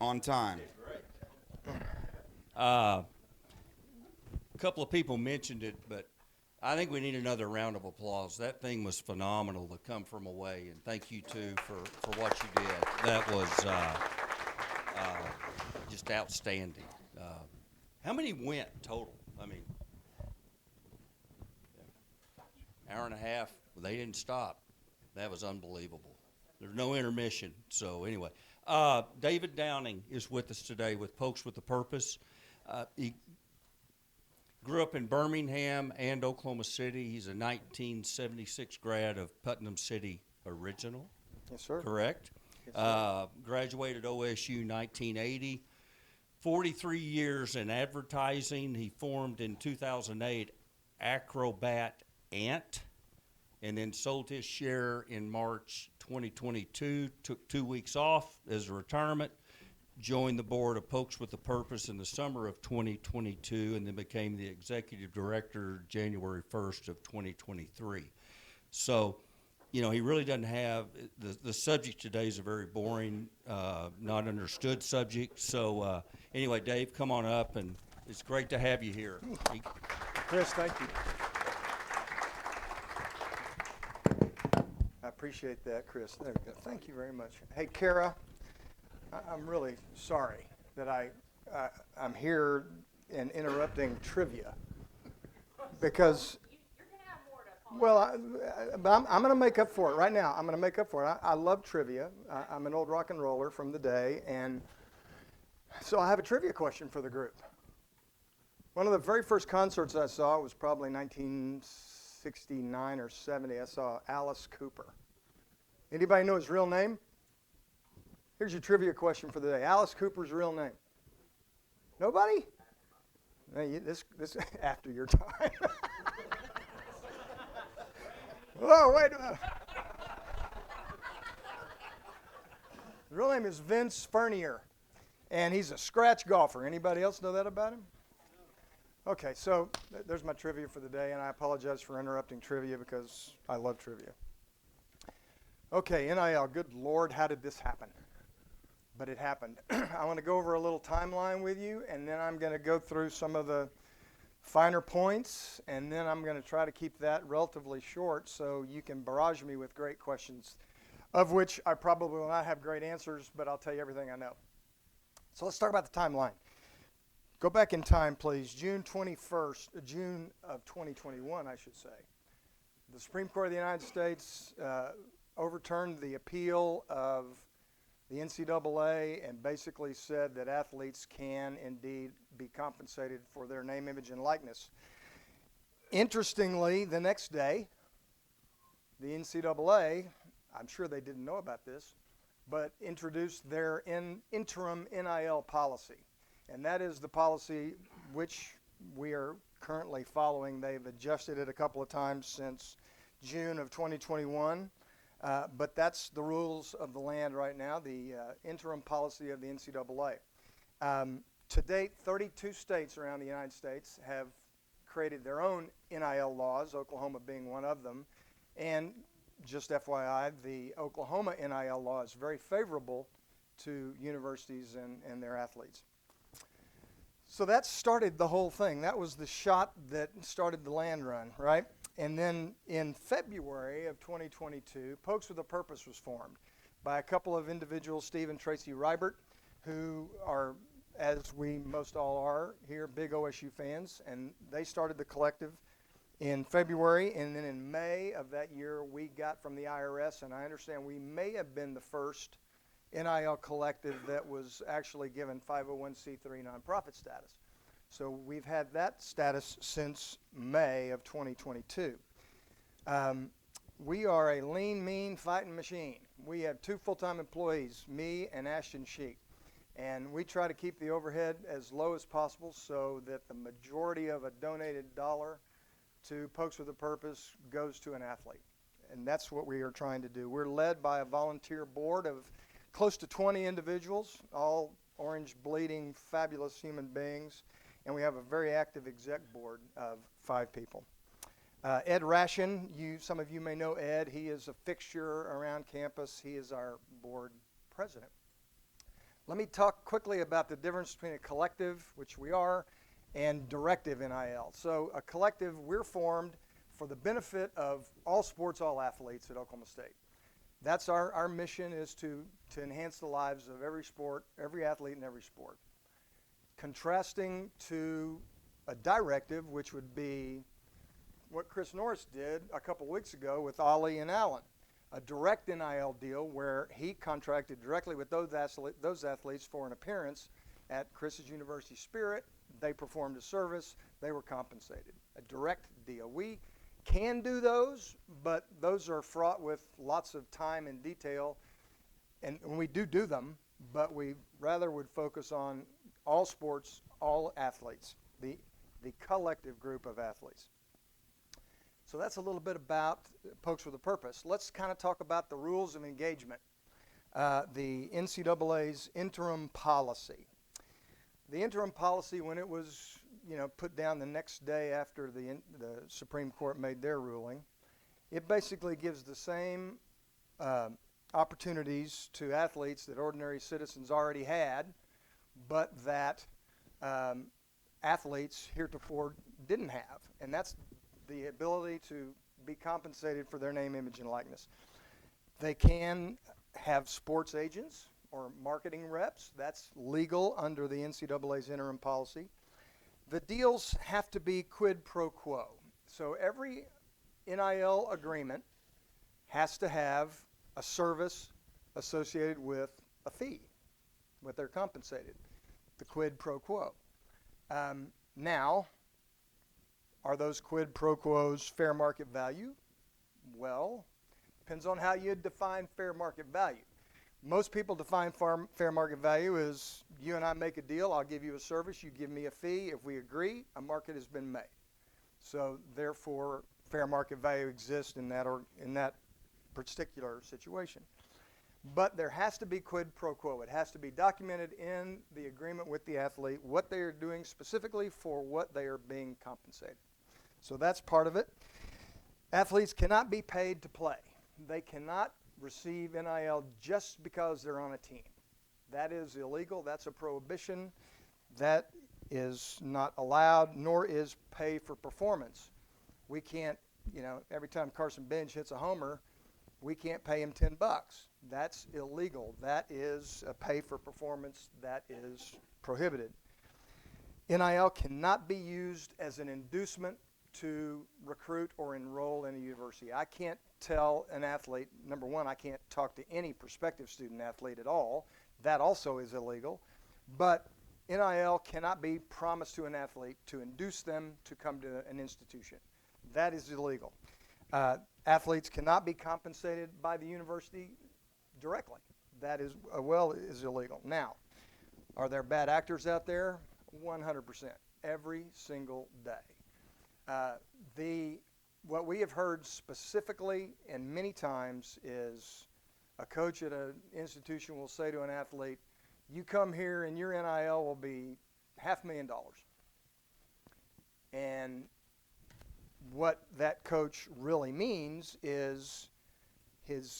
On time. A couple of people mentioned it, but I think we need another round of applause. That thing was phenomenal to come from away, and thank you too for what you did. That was just outstanding. How many went total? I mean, hour and a half. They didn't stop. That was unbelievable. There's no intermission. So anyway, David Downing is with us today with Pokes with a Purpose. He grew up in Birmingham and Oklahoma City. He's a 1976 grad of Putnam City original. Yes, sir. Correct? Yes, sir. Graduated OSU 1980. 43 years in advertising. He formed in 2008 Acrobat Ant, and then sold his share in March 2022, took 2 weeks off as a retirement, joined the board of Pokes with a Purpose in the summer of 2022, and then became the executive director January 1st of 2023. So, you know, he really doesn't have, the subject today is a very boring, not understood subject. So anyway, Dave, come on up, and it's great to have you here. Chris, thank you. I appreciate that, Chris. There we go. Thank you very much. Hey, Kara, I'm really sorry that I'm here and interrupting trivia because, You're going to have more to well, but I'm going to make up for it right now. I'm going to make up for it. I love trivia. I'm an old rock and roller from the day, and so I have a trivia question for the group. One of the very first concerts I saw was probably 1969 or 70. I saw Alice Cooper. Anybody know his real name? Here's your trivia question for the day. Alice Cooper's real name. Nobody? This after your time. Oh, wait a minute. His real name is Vince Furnier, and he's a scratch golfer. Anybody else know that about him? Okay, so there's my trivia for the day, and I apologize for interrupting trivia because I love trivia. Okay, NIL, good Lord, how did this happen? But it happened. I want to go over a little timeline with you, and then I'm going to go through some of the finer points, and then I'm going to try to keep that relatively short so you can barrage me with great questions, of which I probably will not have great answers, but I'll tell you everything I know. So let's talk about the timeline. Go back in time, please. June of 2021, I should say. The Supreme Court of the United States overturned the appeal of the NCAA and basically said that athletes can indeed be compensated for their name, image, and likeness. Interestingly, the next day, the NCAA, I'm sure they didn't know about this, but introduced their interim NIL policy. And that is the policy which we are currently following. They've adjusted it a couple of times since June of 2021. But that's the rules of the land right now, the interim policy of the NCAA. To date, 32 states around the United States have created their own NIL laws, Oklahoma being one of them. And just FYI, the Oklahoma NIL law is very favorable to universities and their athletes. So that started the whole thing. That was the shot that started the land run, right? And then in February of 2022, Pokes with a Purpose was formed by a couple of individuals, Steve and Tracy Rybert, who are, as we most all are here, big OSU fans. And they started the collective in February. And then in May of that year, we got from the IRS, and I understand we may have been the first NIL collective that was actually given 501c3 nonprofit status. So we've had that status since May of 2022. We are a lean, mean, fighting machine. We have 2 full-time employees, me and Ashton Sheik. And we try to keep the overhead as low as possible so that the majority of a donated dollar to Pokes with a Purpose goes to an athlete. And that's what we are trying to do. We're led by a volunteer board of close to 20 individuals, all orange bleeding, fabulous human beings, and we have a very active exec board of 5 people. Ed Ration, some of you may know Ed. He is a fixture around campus. He is our board president. Let me talk quickly about the difference between a collective, which we are, and directive NIL. So a collective, we're formed for the benefit of all sports, all athletes at Oklahoma State. That's our mission, is to enhance the lives of every sport, every athlete in every sport. Contrasting to a directive, which would be what Chris Norris did a couple weeks ago with Ollie and Allen, a direct NIL deal where he contracted directly with those athletes for an appearance at Chris's University Spirit. They performed a service. They were compensated. A direct deal. We can do those, but those are fraught with lots of time and detail, and we do them, but we rather would focus on all sports, all athletes, the collective group of athletes. So that's a little bit about Pokes with a Purpose. Let's kind of talk about the rules of engagement, the NCAA's interim policy. The interim policy, when it was put down the next day after the Supreme Court made their ruling, it basically gives the same opportunities to athletes that ordinary citizens already had, but that athletes heretofore didn't have, and that's the ability to be compensated for their name, image, and likeness. They can have sports agents or marketing reps. That's legal under the NCAA's interim policy. The deals have to be quid pro quo. So every NIL agreement has to have a service associated with a fee, what they're compensated, the quid pro quo. Now, are those quid pro quos fair market value? Well, depends on how you define fair market value. Most people define fair market value as you and I make a deal, I'll give you a service, you give me a fee. If we agree, a market has been made. So therefore, fair market value exists in that particular situation. But there has to be quid pro quo. It has to be documented in the agreement with the athlete, what they are doing specifically for what they are being compensated. So that's part of it. Athletes cannot be paid to play. They cannot receive NIL just because they're on a team. That is illegal. That's a prohibition. That is not allowed, nor is pay for performance. We can't, every time Carson Bench hits a homer, we can't pay him $10. That's illegal. That is a pay for performance. That is prohibited. NIL cannot be used as an inducement to recruit or enroll in a university. I can't tell an athlete, number one, I can't talk to any prospective student athlete at all. That also is illegal. But NIL cannot be promised to an athlete to induce them to come to an institution. That is illegal. Athletes cannot be compensated by the university directly. That is illegal. Now, are there bad actors out there? 100%, every single day. What we have heard specifically and many times is a coach at an institution will say to an athlete, you come here and your NIL will be $500,000. And what that coach really means is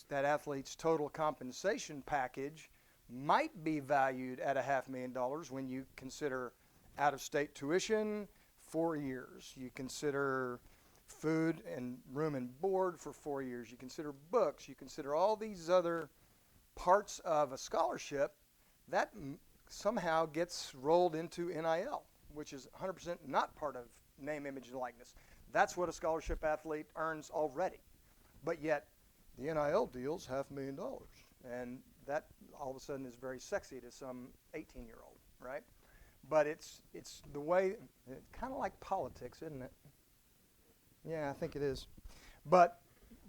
that athlete's total compensation package might be valued at $500,000 when you consider out-of-state tuition, 4 years. You consider food and room and board for 4 years. You consider books. You consider all these other parts of a scholarship that somehow gets rolled into NIL, which is 100% not part of name, image, and likeness. That's what a scholarship athlete earns already. But yet, the NIL deal's $500,000. And that all of a sudden is very sexy to some 18-year-old, right? But it's the way, kind of like politics, isn't it? Yeah, I think it is. But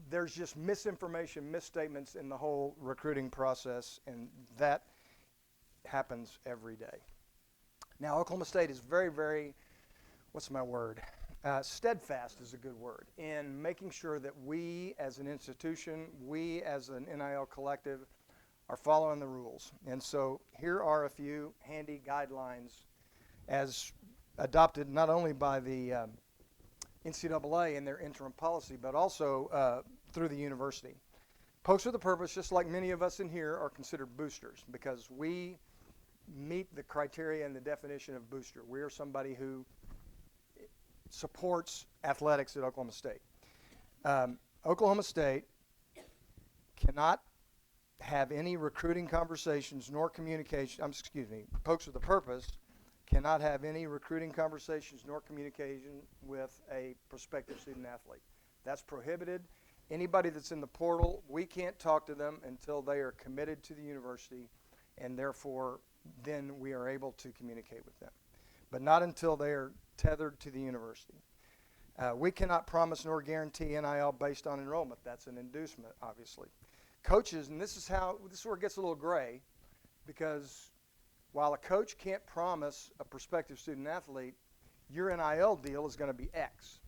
there's just misinformation, misstatements in the whole recruiting process, and that happens every day. Now, Oklahoma State is very, very, steadfast is a good word, in making sure that we as an institution, we as an NIL collective, are following the rules. And so here are a few handy guidelines as adopted not only by the NCAA in their interim policy, but also through the university. Pokes with a Purpose, just like many of us in here, are considered boosters because we meet the criteria and the definition of booster. We are somebody who supports athletics at Oklahoma State. Oklahoma State cannot have any recruiting conversations nor communication, Pokes with a Purpose cannot have any recruiting conversations nor communication with a prospective student athlete. That's prohibited. Anybody that's in the portal, we can't talk to them until they are committed to the university, and therefore then we are able to communicate with them, but not until they are tethered to the university. We cannot promise nor guarantee NIL based on enrollment. That's an inducement, obviously. Coaches, and this is where it gets a little gray, because while a coach can't promise a prospective student athlete, your NIL deal is going to be X.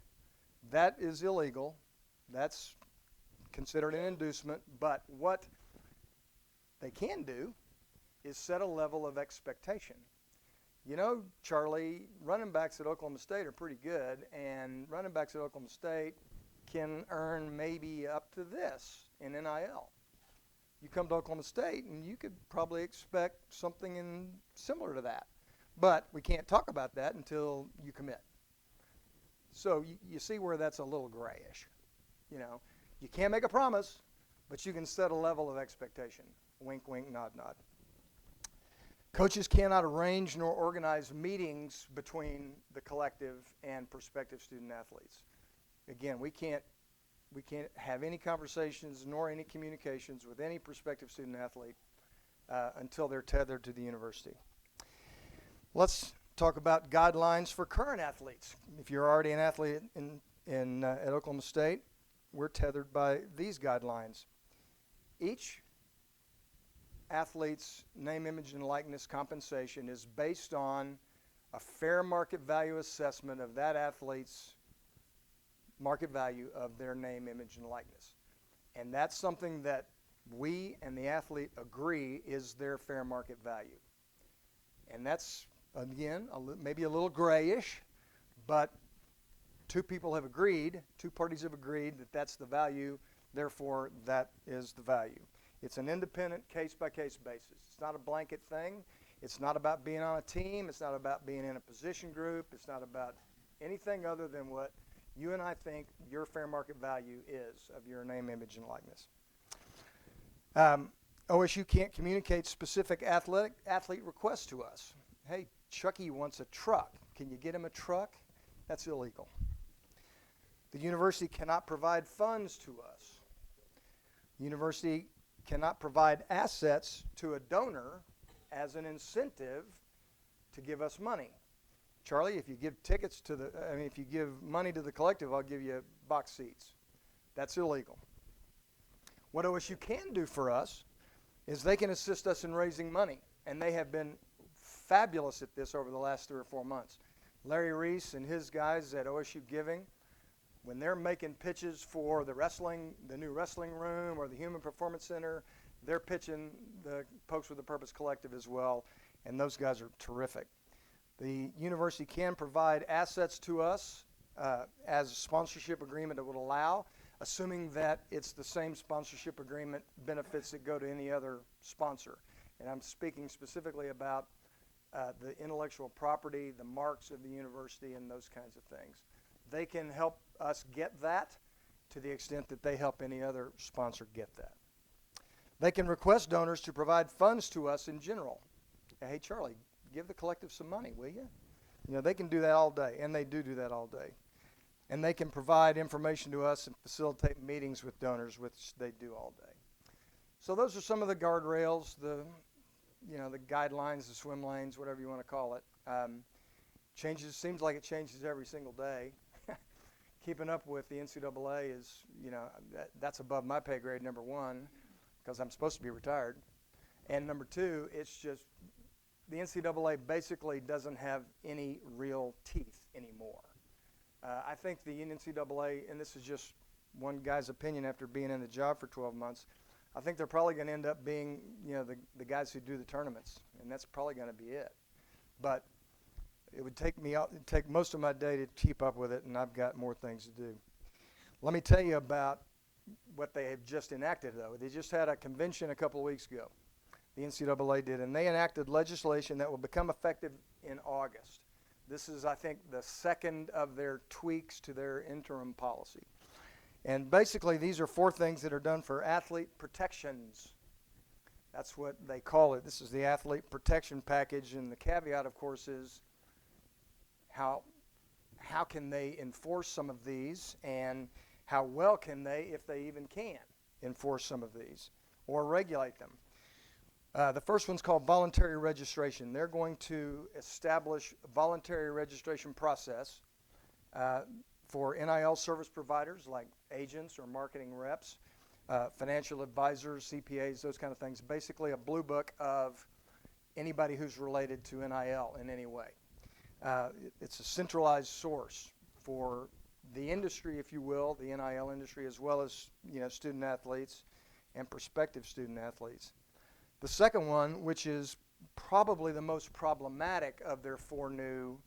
That is illegal. That's considered an inducement, but what they can do is set a level of expectation. You know, Charlie, running backs at Oklahoma State are pretty good, and running backs at Oklahoma State can earn maybe up to this in NIL. You come to Oklahoma State, and you could probably expect something similar to that. But we can't talk about that until you commit. So you see where that's a little grayish. You know, you can't make a promise, but you can set a level of expectation. Wink, wink, nod, nod. Coaches cannot arrange nor organize meetings between the collective and prospective student athletes. Again, we can't have any conversations nor any communications with any prospective student athlete until they're tethered to the university. Let's talk about guidelines for current athletes. If you're already an athlete at Oklahoma State, we're tethered by these guidelines. Each athlete's name, image, and likeness compensation is based on a fair market value assessment of that athlete's market value of their name, image, and likeness. And that's something that we and the athlete agree is their fair market value. And that's, again, maybe a little grayish, but two parties have agreed that that's the value, therefore that is the value. It's an independent case-by-case basis. It's not a blanket thing. It's not about being on a team. It's not about being in a position group. It's not about anything other than what you and I think your fair market value is of your name, image, and likeness. OSU can't communicate specific athlete requests to us. Hey, Chucky wants a truck. Can you get him a truck? That's illegal. The university cannot provide funds to us. The university cannot provide assets to a donor as an incentive to give us money. Charlie, if you give if you give money to the collective, I'll give you box seats. That's illegal. What OSU can do for us is they can assist us in raising money, and they have been fabulous at this over the last 3 or 4 months. Larry Reese and his guys at OSU Giving, when they're making pitches for the new wrestling room or the Human Performance Center, they're pitching the Pokes with a Purpose Collective as well, and those guys are terrific. The university can provide assets to us as a sponsorship agreement that would allow, assuming that it's the same sponsorship agreement benefits that go to any other sponsor. And I'm speaking specifically about the intellectual property, the marks of the university, and those kinds of things. They can help us get that to the extent that they help any other sponsor get that. They can request donors to provide funds to us in general. Hey, Charlie, give the collective some money, will you? You know, they can do that all day, and they do that all day. And they can provide information to us and facilitate meetings with donors, which they do all day. So those are some of the guardrails, the guidelines, the swim lanes, whatever you want to call it. Seems like it changes every single day. Keeping up with the NCAA is, that's above my pay grade, number one, because I'm supposed to be retired. And number two, it's just the NCAA basically doesn't have any real teeth anymore. I think the NCAA, and this is just one guy's opinion after being in the job for 12 months, I think they're probably going to end up being, the guys who do the tournaments, and that's probably going to be it. But it would take most of my day to keep up with it, and I've got more things to do. Let me tell you about what they have just enacted, though. They just had a convention a couple of weeks ago. the NCAA did, and they enacted legislation that will become effective in August. This is, I think, the second of their tweaks to their interim policy. And basically, these are 4 things that are done for athlete protections. That's what they call it. This is the athlete protection package, and the caveat, of course, is how can they enforce some of these, and how well can they, if they even can, enforce some of these or regulate them. The first one's called voluntary registration. They're going to establish a voluntary registration process for NIL service providers like agents or marketing reps, financial advisors, CPAs, those kind of things. Basically a blue book of anybody who's related to NIL in any way. It's a centralized source for the industry, if you will, the NIL industry, as well as student athletes and prospective student athletes. The second one, which is probably the most problematic of their 4 new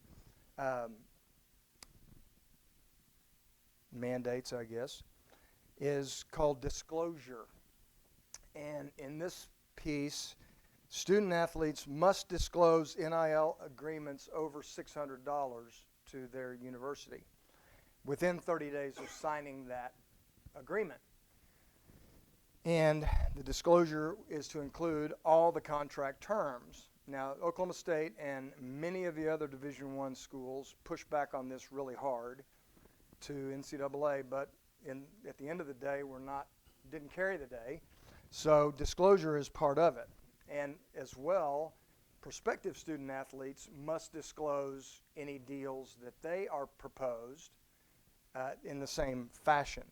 mandates, I guess, is called disclosure. And in this piece, student athletes must disclose NIL agreements over $600 to their university within 30 days of signing that agreement. And the disclosure is to include all the contract terms. Now, Oklahoma State and many of the other Division I schools push back on this really hard to NCAA, but at the end of the day, didn't carry the day. So disclosure is part of it. And as well, prospective student athletes must disclose any deals that they are proposed in the same fashion.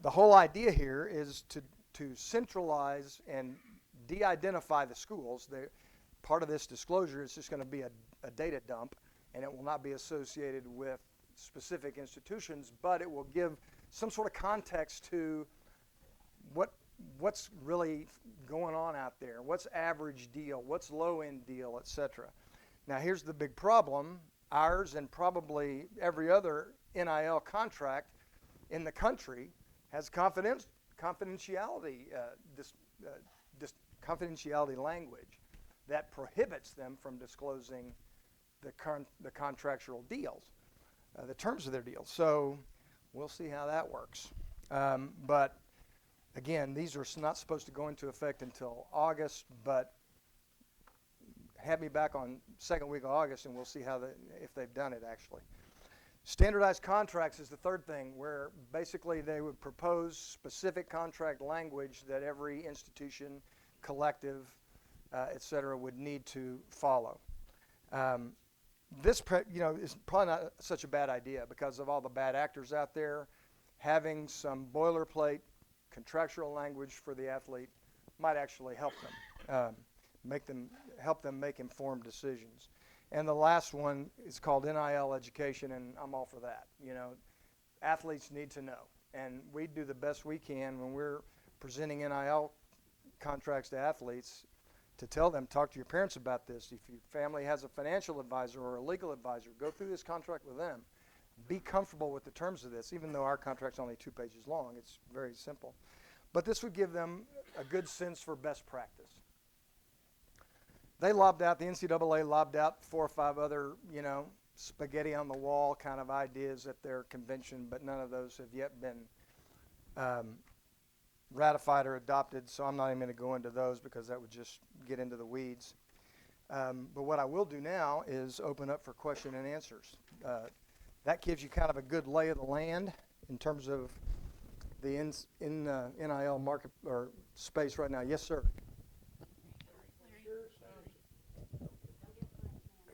The whole idea here is to centralize and de-identify the schools. Part of this disclosure is just going to be a data dump, and it will not be associated with specific institutions, but it will give some sort of context to what's really going on out there, what's average deal, what's low-end deal, etc. Now, here's the big problem. Ours and probably every other NIL contract in the country has confidentiality language that prohibits them from disclosing the contractual deals, the terms of their deals. So we'll see how that works. But again, these are not supposed to go into effect until August, but have me back on second week of August, and we'll see if they've done it actually. Standardized contracts is the third thing, where basically they would propose specific contract language that every institution, collective, et cetera, would need to follow. This is probably not such a bad idea because of all the bad actors out there. Having some boilerplate contractual language for the athlete might actually help them, help them make informed decisions. And the last one is called NIL education, and I'm all for that. Athletes need to know, and we do the best we can when we're presenting NIL contracts to athletes to tell them, talk to your parents about this. If your family has a financial advisor or a legal advisor, go through this contract with them. Be comfortable with the terms of this, even though our contract's only 2 pages long. It's very simple. But this would give them a good sense for best practice. The NCAA lobbed out 4 or 5 other, spaghetti on the wall kind of ideas at their convention, but none of those have yet been ratified or adopted, so I'm not even going to go into those because that would just get into the weeds. But what I will do now is open up for question and answers. That gives you kind of a good lay of the land in terms of the NIL market or space right now. Yes, sir.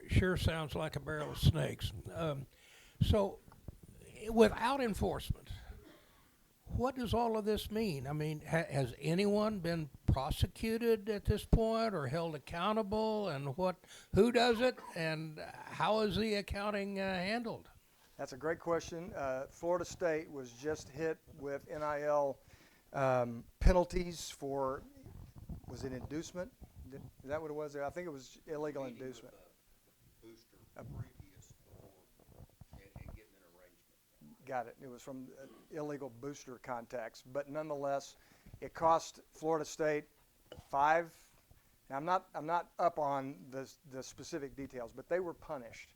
Sure sounds like a barrel of snakes. So, without enforcement, what does all of this mean? I mean, has anyone been prosecuted at this point or held accountable? And who does it? And how is the accounting handled? That's a great question. Florida State was just hit with NIL penalties for, was it inducement? Is that what it was? I think it was illegal inducement. Booster previous and getting an arrangement. Got it. It was from illegal booster contacts, but nonetheless, it cost Florida State $5 Now, I'm not up on the specific details, but they were punished.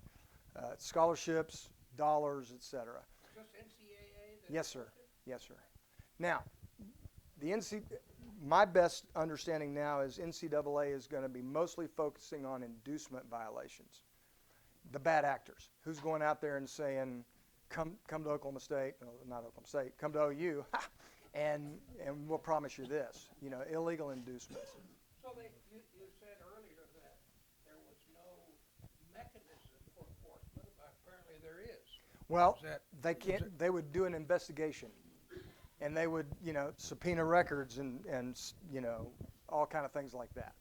Scholarships, dollars, etc. Just NCAA? Yes, sir. Yes, sir. Now, my best understanding now is NCAA is going to be mostly focusing on inducement violations. The bad actors. Who's going out there and saying, come to Oklahoma State, no, not Oklahoma State, come to OU, and we'll promise you this, illegal inducements. So you said earlier that there was no mechanism for enforcement, but apparently there is. Well, Is that- they would do an investigation, and they would, subpoena records and all kind of things like that.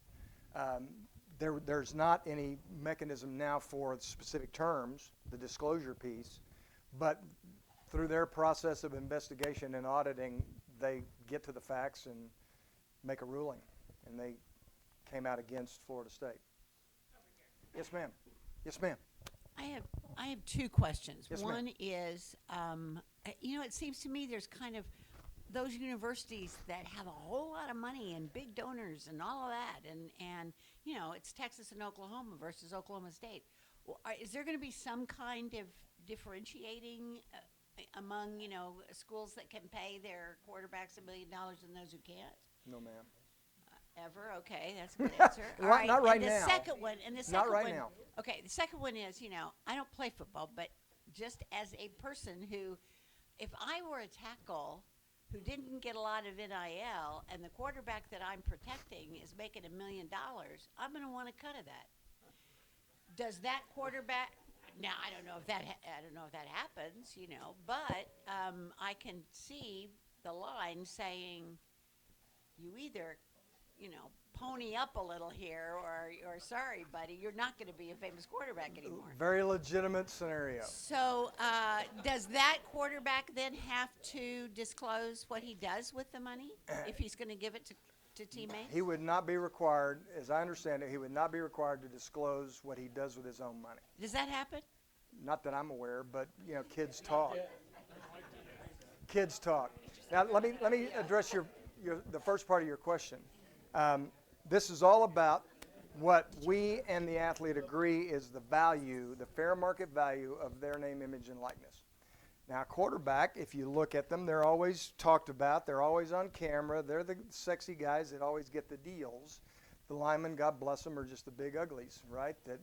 There's not any mechanism now for specific terms, the disclosure piece, but through their process of investigation and auditing, they get to the facts and make a ruling, and they came out against Florida State. Yes, ma'am. Yes, ma'am. I have two questions. Yes, ma'am. One is, it seems to me there's kind of those universities that have a whole lot of money and big donors and all of that, and it's Texas and Oklahoma versus Oklahoma State. Well, is there going to be some kind of differentiating among schools that can pay their quarterbacks $1 million and those who can't? No, ma'am. Ever? Okay, that's a good answer. All right. Not right and the now. Second one, and the second Not right one, now. Okay, the second one is, I don't play football, but just as a person who, if I were a tackle who didn't get a lot of NIL and the quarterback that I'm protecting is making $1 million, I'm going to want a cut of that. Does that quarterback? Now I don't know if that happens, but I can see the line saying, you either pony up a little here, or sorry, buddy, you're not going to be a famous quarterback anymore. Very legitimate scenario. So does that quarterback then have to disclose what he does with the money if he's going to give it to teammates? He would not be required, as I understand it, he would not be required to disclose what he does with his own money. Does that happen? Not that I'm aware, but kids talk. Kids talk. Now let me address the first part of your question. This is all about what we and the athlete agree is the value, the fair market value of their name, image, and likeness. Now, quarterback, if you look at them, they're always talked about. They're always on camera. They're the sexy guys that always get the deals. The linemen, God bless them, are just the big uglies, right, that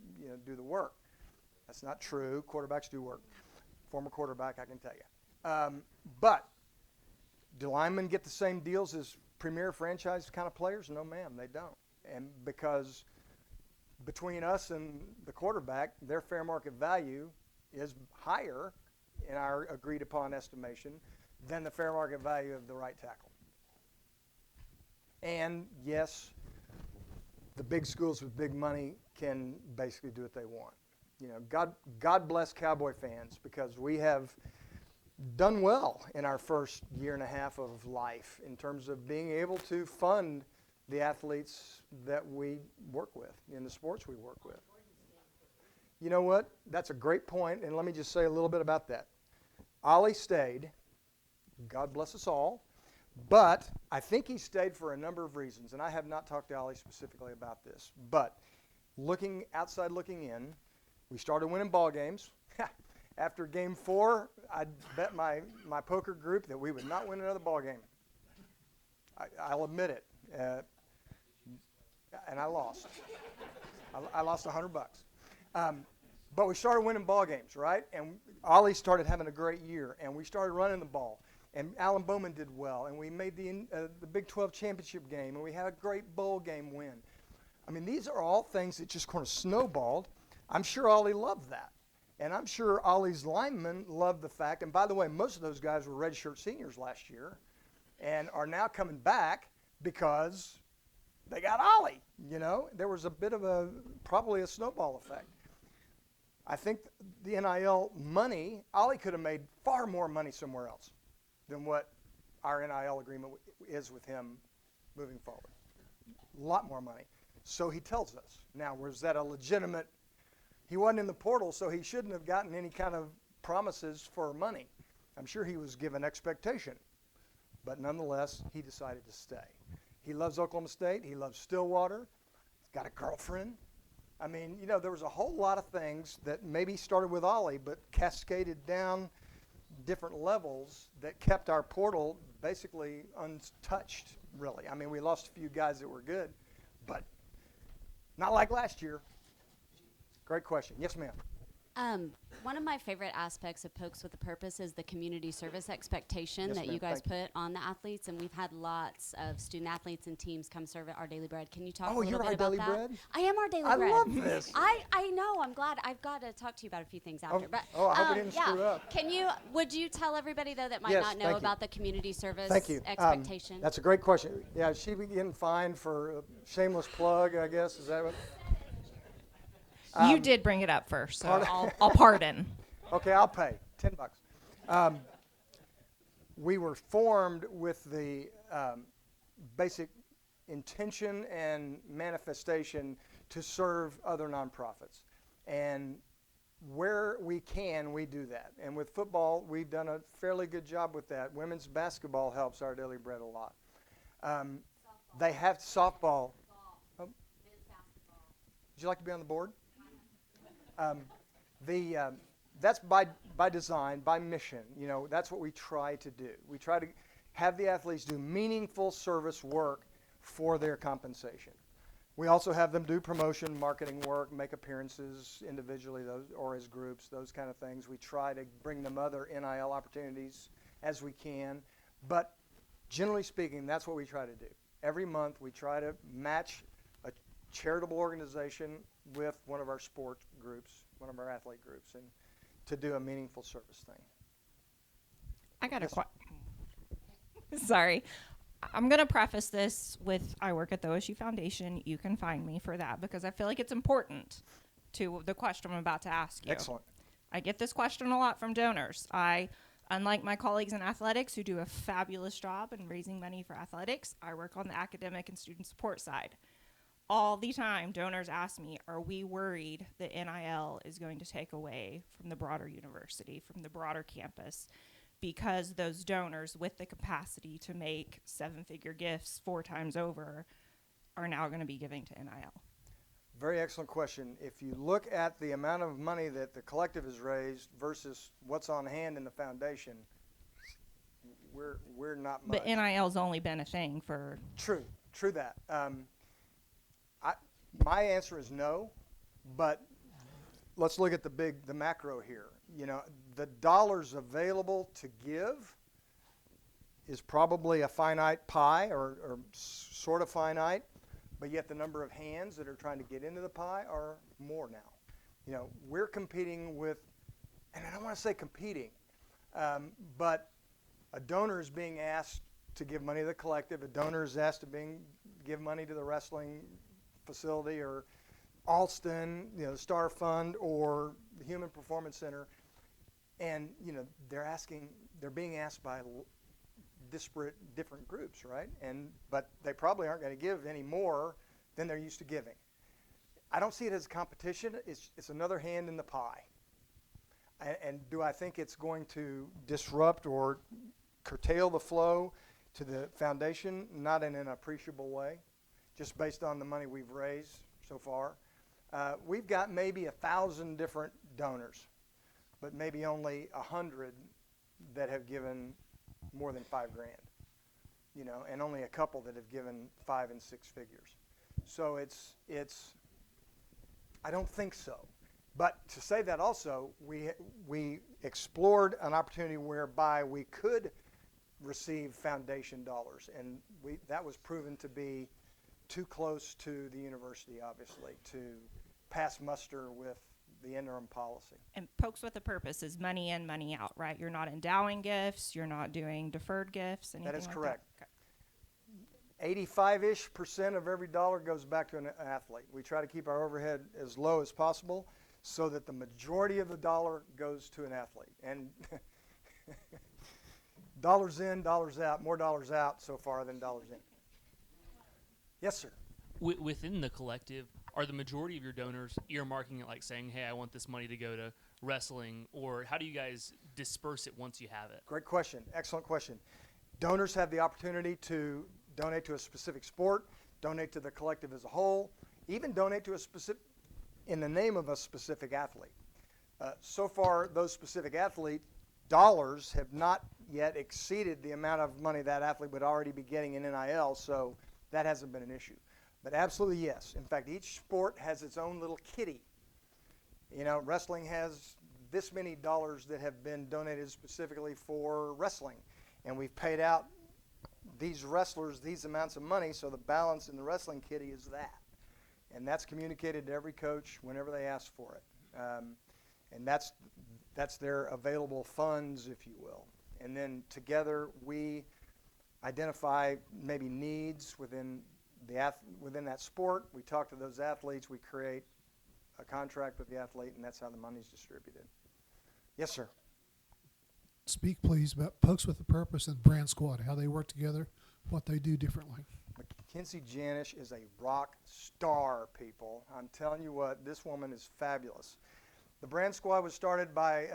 do the work. That's not true. Quarterbacks do work. Former quarterback, I can tell you. But do linemen get the same deals as premier franchise kind of players? No, ma'am, they don't. And because between us and the quarterback, their fair market value is higher in our agreed upon estimation than the fair market value of the right tackle. And yes, the big schools with big money can basically do what they want. God bless Cowboy fans, because we have done well in our first year and a half of life in terms of being able to fund the athletes that we work with in the sports we work with. You know what? That's a great point, and let me just say a little bit about that. Ollie stayed. God bless us all. But I think he stayed for a number of reasons, and I have not talked to Ollie specifically about this. But looking in, we started winning ball games. After game 4, I bet my poker group that we would not win another ball game. I'll admit it. And I lost. I lost $100. But we started winning ball games, right? And Ollie started having a great year, and we started running the ball. And Alan Bowman did well, and we made the Big 12 championship game, and we had a great bowl game win. I mean, these are all things that just kind of snowballed. I'm sure Ollie loved that. And I'm sure Ollie's linemen loved the fact, and by the way, most of those guys were redshirt seniors last year and are now coming back because they got Ollie. There was a bit of probably a snowball effect. I think the NIL money, Ollie could have made far more money somewhere else than what our NIL agreement is with him moving forward. A lot more money. So he tells us. Now, was that a legitimate? He wasn't in the portal, so he shouldn't have gotten any kind of promises for money. I'm sure he was given expectation. But nonetheless, he decided to stay. He loves Oklahoma State. He loves Stillwater. got a girlfriend. I mean, you know, there was a whole lot of things that maybe started with Ollie, but cascaded down different levels that kept our portal basically untouched, really. I mean, we lost a few guys that were good, but not like last year. Great question. Yes, ma'am. One of my favorite aspects of Pokes with a Purpose is the community service expectation Yes, that ma'am. you guys Thank put on the athletes, and we've had lots of student athletes and teams come serve at Our Daily Bread. Can you talk a Oh, little you're bit Our about Daily that? Bread? I am Our Daily I Bread. love this. I know. I'm glad. I've got to talk to you about a few things after. But I hope I didn't yeah. screw up. Would you tell everybody though that might Yes, not know thank you. about the community service Thank you. expectation? That's a great question. Yeah, she be getting fined for a shameless plug, I guess. Is that what? You did bring it up first, so pardon? I'll pardon. Okay, I'll pay $10. We were formed with the basic intention and manifestation to serve other nonprofits, and where we can, we do that. And with football, we've done a fairly good job with that. Women's basketball helps Our Daily Bread a lot. They have softball. Oh. Would you like to be on the board? That's by design, by mission. You know, that's what we try to do. We try to have the athletes do meaningful service work for their compensation. We also have them do promotion, marketing work, make appearances individually, those or as groups, those kind of things. We try to bring them other NIL opportunities as we can. But generally speaking, that's what we try to do. Every month we try to match a charitable organization with one of our sport groups, one of our athlete groups, and to do a meaningful service thing. I got a Yes. Sorry. I'm going to preface this with I work at the OSU Foundation. You can find me for that because I feel like it's important to the question I'm about to ask you. Excellent. I get this question a lot from donors. Unlike my colleagues in athletics who do a fabulous job in raising money for athletics, I work on the academic and student support side. All the time, donors ask me, are we worried that NIL is going to take away from the broader university, from the broader campus? Because those donors with the capacity to make seven-figure gifts 4 times over are now going to be giving to NIL. Very excellent question. If you look at the amount of money that the collective has raised versus what's on hand in the foundation, we're not much. But NIL's only been a thing for... True that. My answer is no, but let's look at the macro here. You know, the dollars available to give is probably a finite pie or sort of finite, but yet the number of hands that are trying to get into the pie are more now. You know, we're competing with, and I don't want to say competing, but a donor is being asked to give money to the collective. A donor is asked to give money to the wrestling facility or Alston, you know, the Star Fund or the Human Performance Center. And, you know, they're being asked by disparate, different groups, right? But they probably aren't going to give any more than they're used to giving. I don't see it as a competition. It's another hand in the pie. And do I think it's going to disrupt or curtail the flow to the foundation? Not in an appreciable way, just based on the money we've raised so far. We've got maybe 1,000 different donors, but maybe only 100 that have given more than $5,000, you know, and only a couple that have given 5 and 6 figures. So I don't think so. But to say that also, we explored an opportunity whereby we could receive foundation dollars, and that was proven to be too close to the university, obviously, to pass muster with the interim policy. And Pokes with a Purpose is money in, money out, right? You're not endowing gifts. You're not doing deferred gifts, anything That is like correct. That? Okay. 85-ish% of every dollar goes back to an athlete. We try to keep our overhead as low as possible so that the majority of the dollar goes to an athlete. And dollars in, dollars out, more dollars out so far than dollars in. Yes, sir. Within the collective, are the majority of your donors earmarking it, like saying, hey, I want this money to go to wrestling, or how do you guys disperse it once you have it? Great question. Excellent question. Donors have the opportunity to donate to a specific sport, donate to the collective as a whole. even donate to a specific, in the name of a specific athlete. So far, those specific athlete dollars have not yet exceeded the amount of money that athlete would already be getting in NIL, so that hasn't been an issue. But absolutely yes. In fact, each sport has its own little kitty. You know, wrestling has this many dollars that have been donated specifically for wrestling, and we've paid out these wrestlers these amounts of money, so the balance in the wrestling kitty is that. And that's communicated to every coach whenever they ask for it. And that's their available funds, if you will. And then together we identify maybe needs within within that sport. We talk to those athletes. We create a contract with the athlete, and that's how the money's distributed. Yes, sir. Speak, please, about Pokes with a Purpose and Brand Squad, how they work together, what they do differently. Mackenzie Janish is a rock star, people. I'm telling you what, this woman is fabulous. The Brand Squad was started by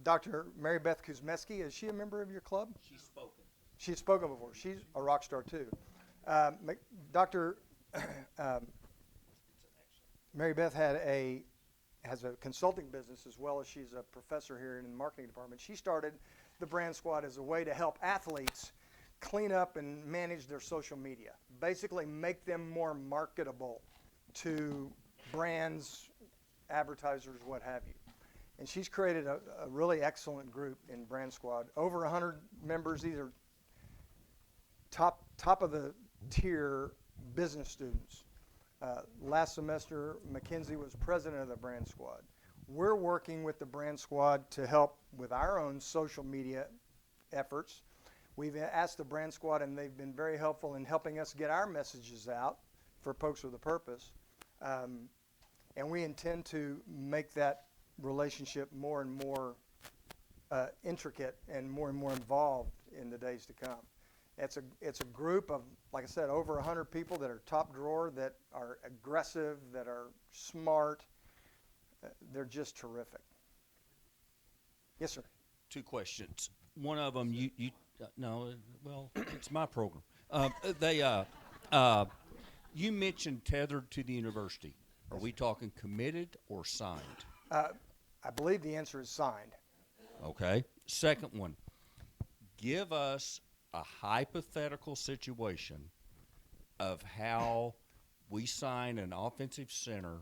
Dr. Mary Beth Kuzmeski. Is she a member of your club? She's spoken. She's spoken before. She's a rock star, too. Dr. Mary Beth has a consulting business as well as she's a professor here in the marketing department. She started the Brand Squad as a way to help athletes clean up and manage their social media, basically make them more marketable to brands, advertisers, what have you. And she's created a really excellent group in Brand Squad. Over 100 members. These are top of the tier business students. Last semester, Mackenzie was president of the Brand Squad. We're working with the Brand Squad to help with our own social media efforts. We've asked the Brand Squad, and they've been very helpful in helping us get our messages out for Pokes with a Purpose. And we intend to make that relationship more and more intricate and more involved in the days to come. It's a group of, like I said, over 100 people that are top drawer, that are aggressive, that are smart. They're just terrific. Yes, sir. Two questions. One of them, it's my program. You mentioned tethered to the university. Are we talking committed or signed? I believe the answer is signed. Okay. Second one, give us a hypothetical situation of how we sign an offensive center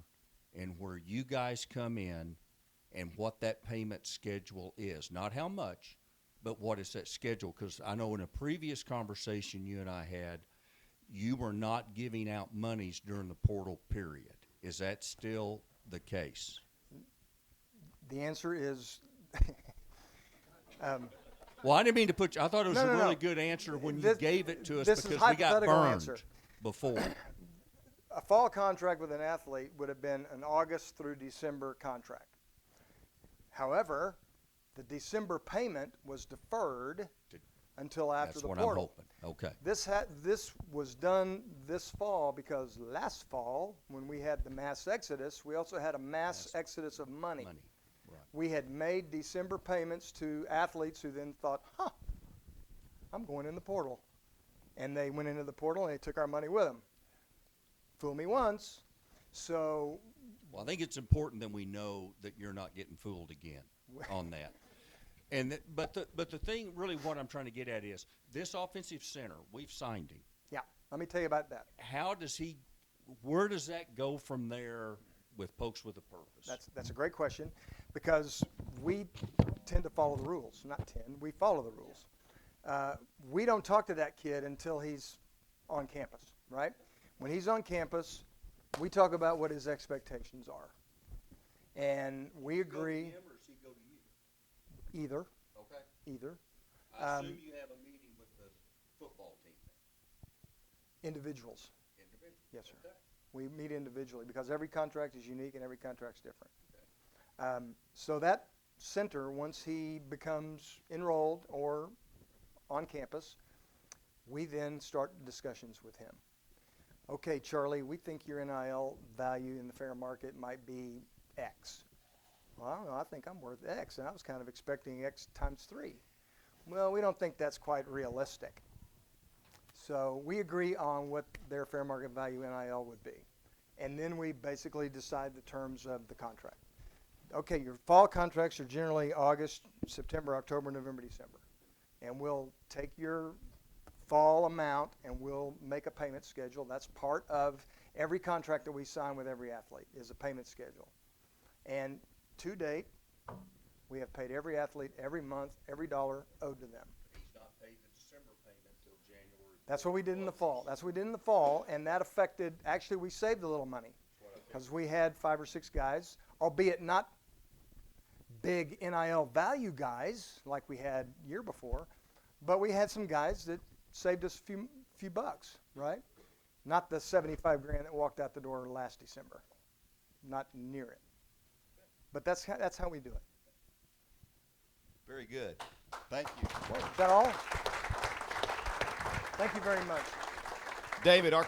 and where you guys come in and what that payment schedule is. Not how much, but what is that schedule? Because I know in a previous conversation you and I had, you were not giving out monies during the portal period. Is that still the case? The answer is well, I didn't mean to put you. I thought it was a really No. good answer when This- you gave it to us this is because we got hypothetical burned answer. before. a fall contract with an athlete would have been an August through December contract. However, the December payment was deferred until after That's the what portal. I'm hoping. Okay. This was done this fall because last fall, when we had the mass exodus, we also had a mass exodus of money. Money. Right. We had made December payments to athletes who then thought, I'm going in the portal. And they went into the portal and they took our money with them. Fool me once. So Well, I think it's important that we know that you're not getting fooled again on that. And but the thing, really, what I'm trying to get at is this offensive center. We've signed him. yeah, let me tell you about that. How does he? Where does that go from there with Pokes with a Purpose? That's a great question because we tend to follow the rules. We follow the rules. We don't talk to that kid until he's on campus, right? When he's on campus, we talk about what his expectations are. And we agree. Or does he go to you? Either. Okay. Either. I assume you have a meeting with the football team. Individuals. Individual. Yes, sir. Okay. We meet individually because every contract is unique and every contract's different. So that center, once he becomes enrolled or on campus, we then start discussions with him. Okay, Charlie, we think your NIL value in the fair market might be X. Well, I don't know, I think I'm worth X, and I was kind of expecting X times 3. Well, we don't think that's quite realistic. So we agree on what their fair market value NIL would be. and then we basically decide the terms of the contract. Okay, your fall contracts are generally August, September, October, November, December. And we'll take your fall amount and we'll make a payment schedule. That's part of every contract that we sign with every athlete is a payment schedule. And to date, we have paid every athlete every month, every dollar owed to them. He's not paid the December payment till January. That's what we did in the fall. That's what we did in the fall, and that affected, actually we saved a little money because we had 5 or 6 guys, albeit not big NIL value guys like we had year before, but we had some guys that saved us a few bucks, right? Not the 75 grand that walked out the door last December. Not near it. But that's how we do it. Very good. Thank you. Okay, is that all? Thank you very much. David, our